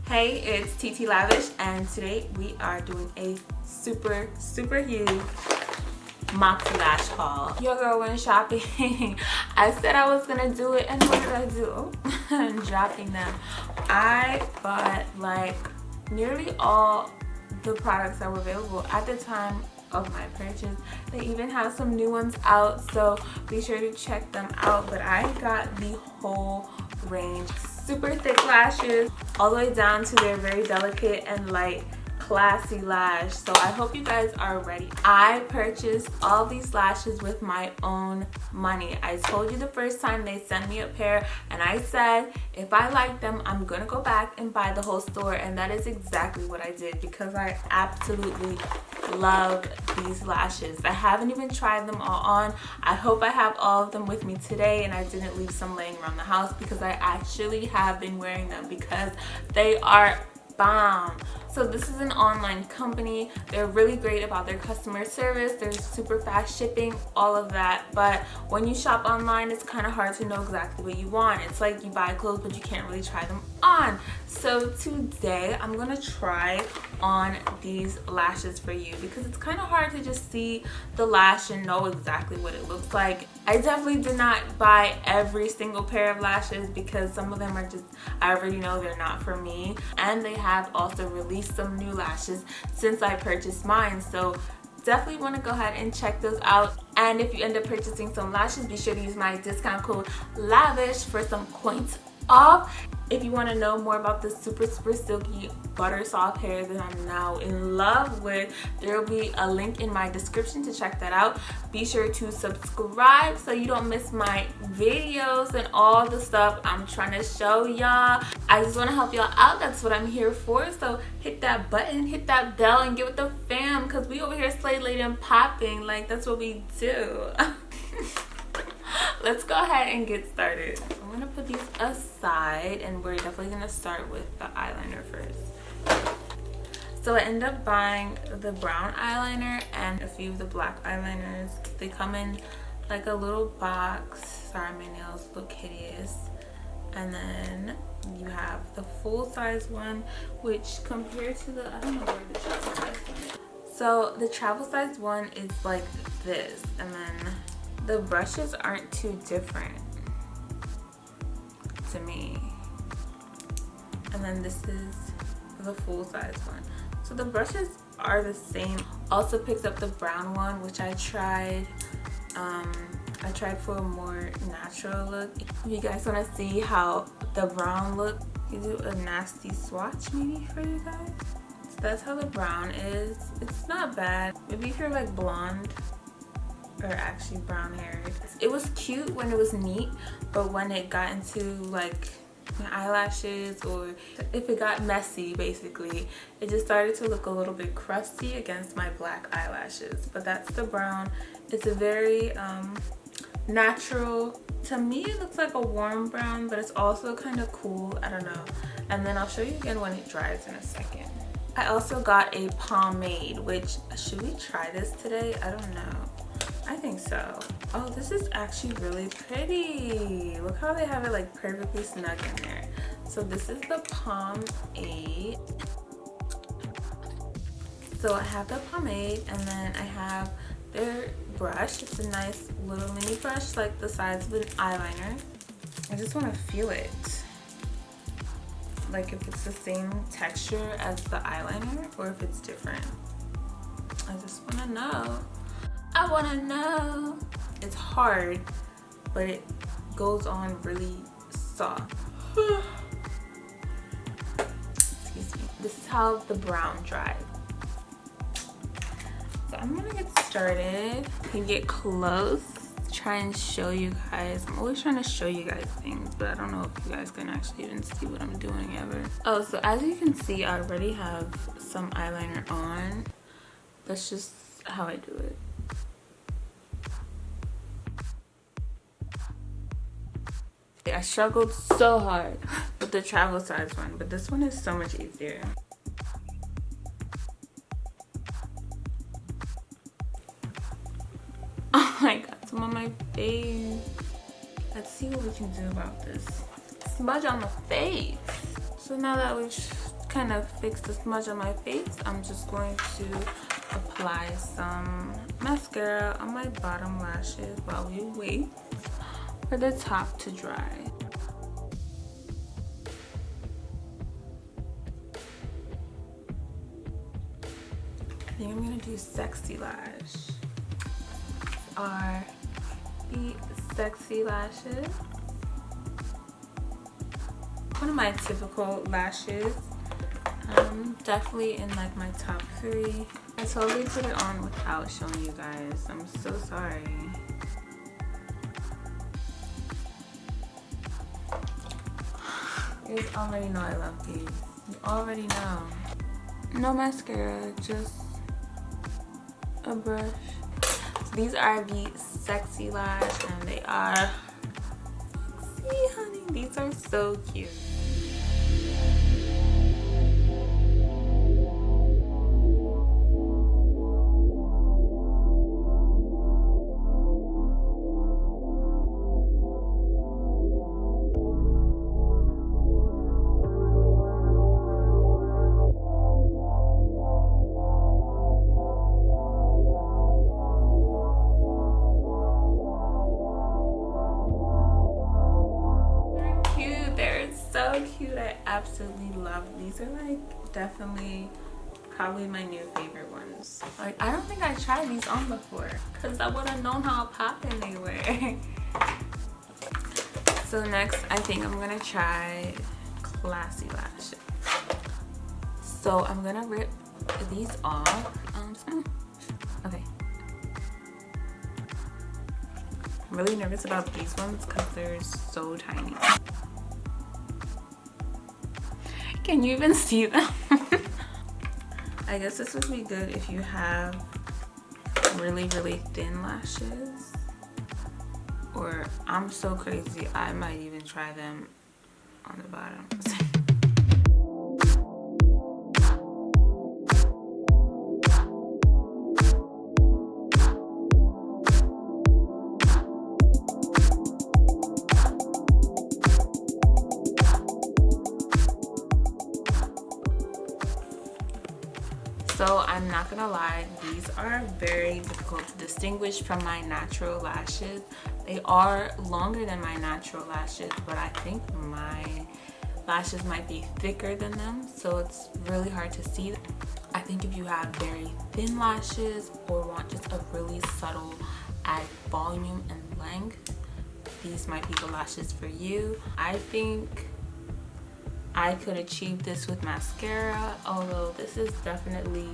Hey, it's Titi Lavish, and today we are doing a super huge Moxie Lash haul. Your girl went shopping. I said I was gonna do it, and what did I do? I'm dropping them. I bought like nearly all the products that were available at the time of my purchase. They even have some new ones out, so be sure to check them out. But I got the whole range. Super thick lashes all the way down to their very delicate and light classy lash. So I hope you guys are ready. I purchased all these lashes with my own money. I told you the first time they sent me a pair, and I said if I like them, I'm gonna go back and buy the whole store, and that is exactly what I did because I absolutely love these lashes. I haven't even tried them all on. I hope I have all of them with me today and I didn't leave some laying around the house, because I actually have been wearing them because they are bomb. So this is an online company. They're really great about their customer service. They're super fast shipping, all of that. But when you shop online, it's kind of hard to know exactly what you want. It's like you buy clothes, but you can't really try them on. So today I'm gonna try on these lashes for you, because it's kind of hard to just see the lash and know exactly what it looks like. I definitely did not buy every single pair of lashes because some of them are just, I already know they're not for me. And they have also released some new lashes since I purchased mine, so definitely want to go ahead and check those out. And if you end up purchasing some lashes, be sure to use my discount code LAVISH for some points off. If you want to know more about the super silky butter soft hair that I'm now in love with, there will be a link in my description to check that out. Be sure to subscribe so you don't miss my videos and all the stuff I'm trying to show y'all. I just want to help y'all out. That's what I'm here for. So hit that button, hit that bell, and get with the fam, because we over here slay lady and popping. Like, that's what we do. Let's go ahead and get started. I'm gonna put these aside, and we're definitely gonna start with the eyeliner first. So I ended up buying the brown eyeliner and a few of the black eyeliners. They come in like a little box. Sorry, my nails look hideous. And then you have the full size one, which compared to the, I don't know where the travel size one is. So the travel size one is like this, and then the brushes aren't too different to me. And then this is the full size one. So the brushes are the same. Also picked up the brown one, which I tried. I tried for a more natural look. If you guys want to see how the brown look, you do a nasty swatch maybe for you guys. So that's how the brown is. It's not bad. Maybe if you're like blonde or actually brown haired. It was cute when it was neat, but when it got into like my eyelashes, or if it got messy basically, it just started to look a little bit crusty against my black eyelashes. But that's the brown. It's a very natural, to me it looks like a warm brown, but it's also kind of cool, I don't know. And then I'll show you again when it dries in a second. I also got a pomade, which, should we try this today? I don't know. I think so. Oh, this is actually really pretty. Look how they have it like perfectly snug in there. So this is the pomade. So I have the pomade, and then I have their brush. It's a nice little mini brush, like the size of an eyeliner. I just want to feel it. Like if it's the same texture as the eyeliner or if it's different. I just want to know. I want to know. It's hard, but it goes on really soft. Excuse me. This is how the brown dries. So I'm gonna get started. You get close, try and show you guys. I'm always trying to show you guys things, but I don't know if you guys can actually even see what I'm doing ever. Oh, so as you can see, I already have some eyeliner on. That's just how I do it. I struggled so hard with the travel size one, but this one is so much easier. Oh my god, some on my face. see what we can do about this. Smudge on the face. So now that we've kind of fix the smudge on my face, I'm just going to apply some mascara on my bottom lashes while we wait for the top to dry. I think I'm gonna do Sassy Lash. Are the Sassy Lashes. One of my typical lashes. Definitely in like my top 3. I totally put it on without showing you guys. I'm so sorry. You guys already know I love these. You already know. No mascara, just a brush. So these are the Sassy Lash, and they are sexy, honey. These are so cute. So cute. I absolutely love these. Are like definitely probably my new favorite ones. Like I don't think I tried these on before because I would have known how poppin' they were. So next I think I'm gonna try Classy Lash. So I'm gonna rip these off. Okay. I'm really nervous about these ones because they're so tiny. Can you even see them? I guess this would be good if you have really thin lashes. Or I'm so crazy, I might even try them on the bottom. So I'm not gonna lie, these are very difficult to distinguish from my natural lashes. They are longer than my natural lashes, but I think my lashes might be thicker than them, so it's really hard to see. I think if you have very thin lashes or want just a really subtle add volume and length, these might be the lashes for you. I think I could achieve this with mascara, although this is definitely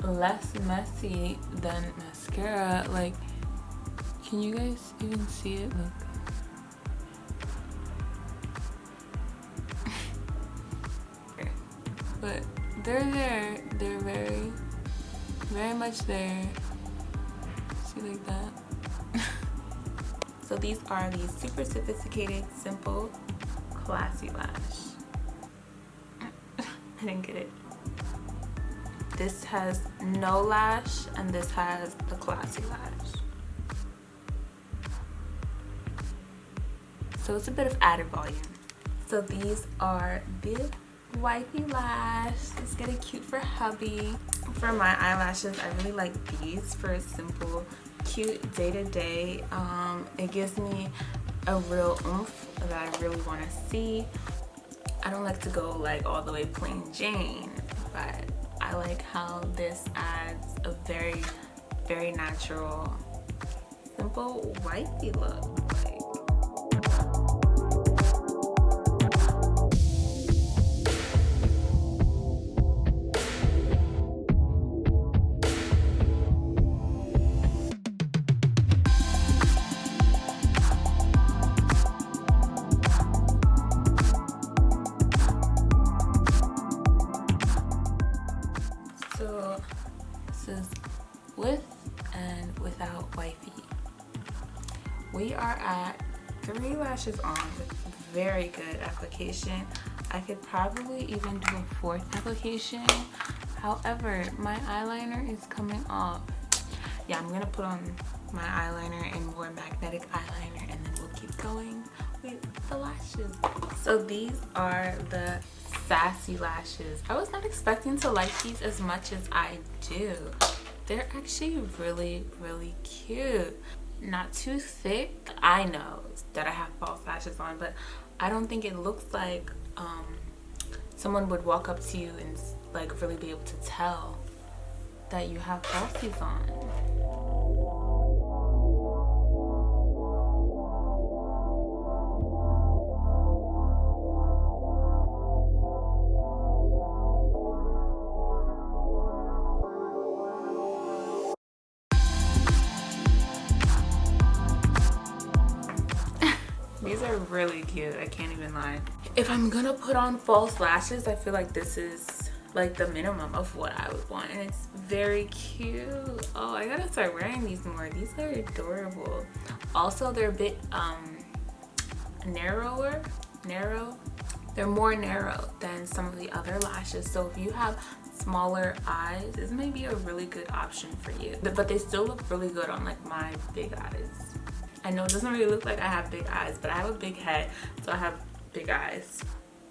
less messy than mascara. Like, can you guys even see it? Look. But they're there. They're very much there. See, like that. So these are the super sophisticated, simple, Classy Lash. I didn't get it. This has no lash and this has the Classy Lash. So it's a bit of added volume. So these are the Wifey Lash. Let's get it cute for hubby. For my eyelashes, I really like these for a simple, cute day-to-day. It gives me a real oomph that I really want to see. I don't like to go like all the way plain Jane, but I like how this adds a very natural, simple wifey look. So this is with and without wifey. We are at 3 lashes on with very good application. I could probably even do a 4th application. However, my eyeliner is coming off. Yeah, I'm gonna put on my eyeliner and more magnetic eyeliner, and then we'll keep going with the lashes. So these are the Sassy Lashes. I was not expecting to like these as much as I do. They're actually really, really cute. Not too thick. I know that I have false lashes on, but I don't think it looks like someone would walk up to you and like really be able to tell that you have falsies on. These are really cute, I can't even lie. If I'm gonna put on false lashes, I feel like this is like the minimum of what I would want, and it's very cute. Oh, I gotta start wearing these more. These are adorable. Also, they're a bit narrow. They're more narrow than some of the other lashes, so if you have smaller eyes, this may be a really good option for you. But they still look really good on like my big eyes. I know it doesn't really look like I have big eyes, but I have a big head, so I have big eyes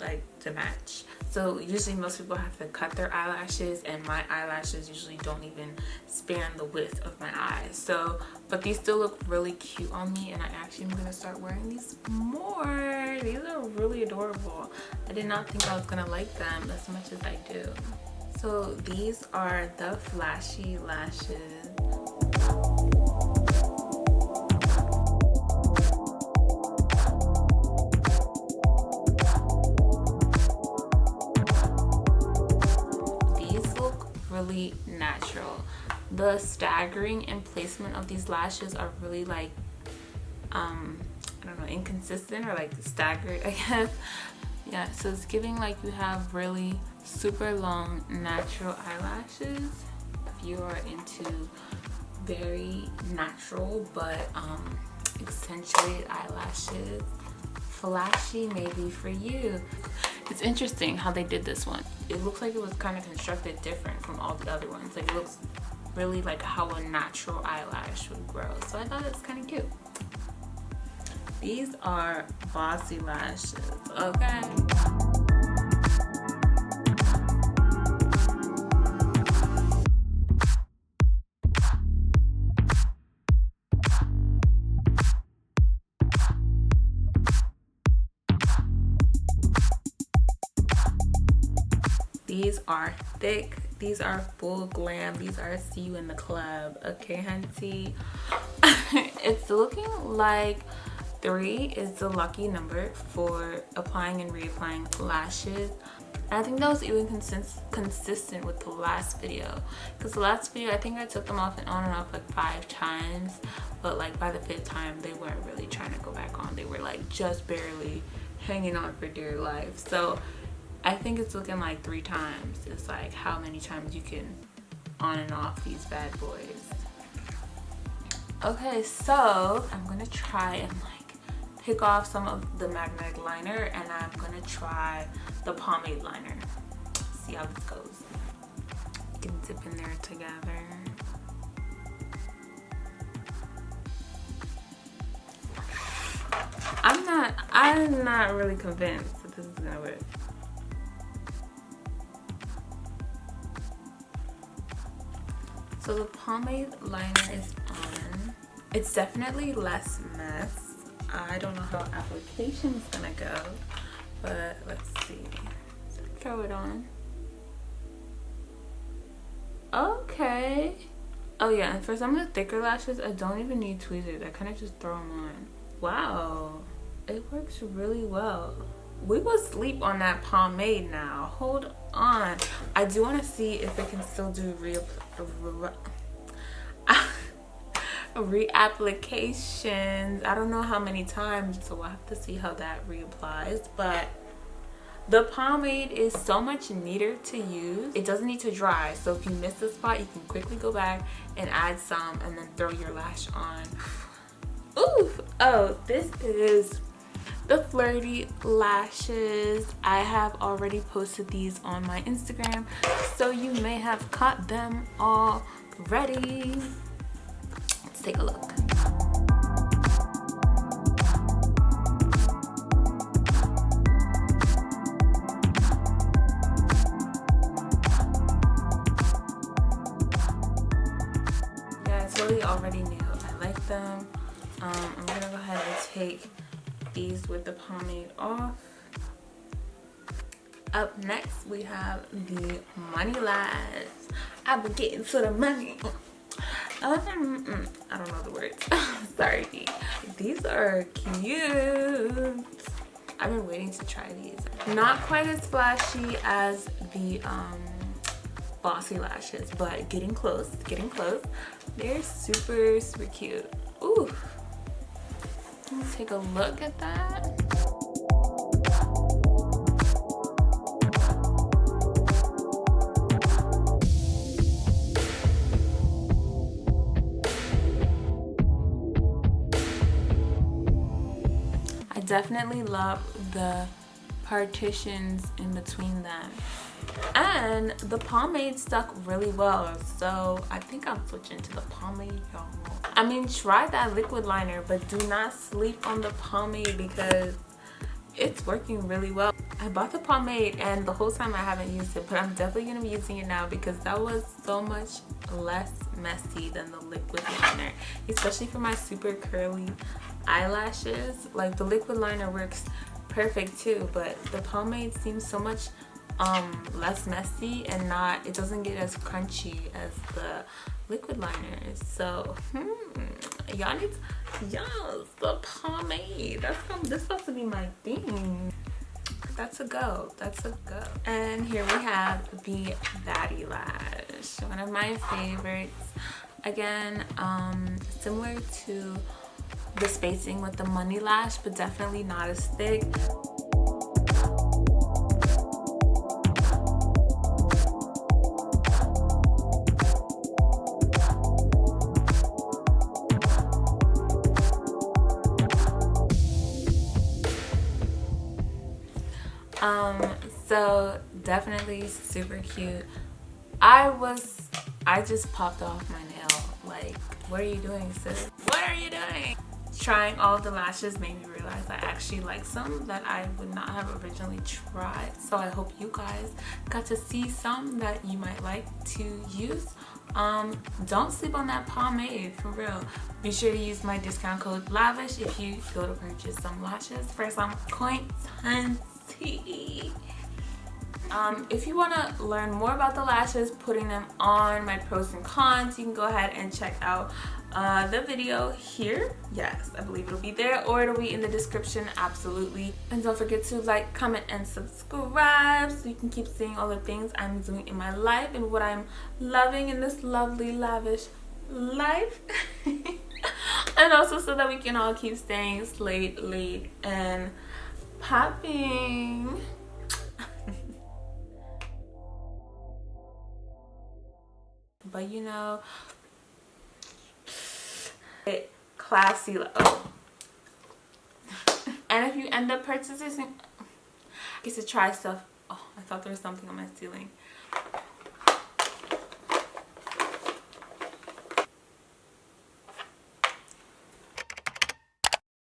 like to match. So usually most people have to cut their eyelashes, and my eyelashes usually don't even span the width of my eyes. So, but these still look really cute on me, and I actually am gonna start wearing these more. These are really adorable. I did not think I was gonna like them as much as I do. So these are the Flashy Lashes. Really natural. The staggering and placement of these lashes are really like I don't know, inconsistent or like staggered, I guess. Yeah, so it's giving like you have really super long natural eyelashes. If you are into very natural but accentuated eyelashes, Flashy may be for you. It's interesting how they did this one. It looks like it was kind of constructed different from all the other ones. Like it looks really like how a natural eyelash would grow. So I thought it was kind of cute. These are Bossy Lashes, okay? These are thick. These are full glam. These are see you in the club. Okay, hunty. It's looking like 3 is the lucky number for applying and reapplying lashes. I think that was even consistent with the last video, because the last video I think I took them off and on and off like 5 times, but like by the 5th time they weren't really trying to go back on. They were like just barely hanging on for dear life. So I think it's looking like 3 times. It's like how many times you can on and off these bad boys. Okay, so I'm gonna try and like pick off some of the magnetic liner, and I'm gonna try the pomade liner. See how this goes. You can dip in there together. I'm not really convinced that this is gonna work. So the pomade liner is on. It's definitely less mess. I don't know how application is gonna go, but let's see. So throw it on. Okay. Oh yeah, and for some of the thicker lashes, I don't even need tweezers. I kind of just throw them on. Wow, it works really well. We will sleep on that pomade now. Hold on. I do want to see if it can still do reapplications. I don't know how many times, so we'll have to see how that reapplies. But the pomade is so much neater to use. It doesn't need to dry, so if you miss the spot, you can quickly go back and add some and then throw your lash on. Ooh, oh, this is the Flirty Lashes. I have already posted these on my Instagram, so you may have caught them already. Let's take a look. already knew I like them. I'm gonna go ahead and take these with the pomade off. Up next we have the Money Lash. I've been getting to the money. I don't know the words. Sorry, D. These are cute. I've been waiting to try these. Not quite as flashy as the Bossy Lashes, but getting close, getting close. They're super, super cute. Ooh. Let's take a look at that. I definitely love the partitions in between them, and the pomade stuck really well, so I think I'm switching to the pomade, y'all. I mean, try that liquid liner, but do not sleep on the pomade because it's working really well. I bought the pomade and the whole time I haven't used it, but I'm definitely going to be using it now because that was so much less messy than the liquid liner, especially for my super curly eyelashes. Like, the liquid liner works perfect too, but the pomade seems so much less messy and it doesn't get as crunchy as the liquid liners. So y'all need the pomade. This supposed to be my thing. That's a go. That's a go. And here we have the Baddy Lash, one of my favorites. Again, similar to the spacing with the Money Lash, but definitely not as thick. So definitely super cute. I just popped off my nail. Like, what are you doing, sis? What are you doing? Trying all of the lashes made me realize I actually like some that I would not have originally tried. So I hope you guys got to see some that you might like to use. Don't sleep on that pomade, for real. Be sure to use my discount code Lavish if you go to purchase some lashes for some coin Titi. If you want to learn more about the lashes, putting them on, my pros and cons, you can go ahead and check out the video here. Yes, I believe it'll be there, or it'll be in the description, absolutely. And don't forget to like, comment, and subscribe so you can keep seeing all the things I'm doing in my life and what I'm loving in this lovely, lavish life. And also so that we can all keep staying slayed, laid, and popping. But you know, classy. Oh. And if you end up purchasing, I guess to try stuff. Oh, I thought there was something on my ceiling.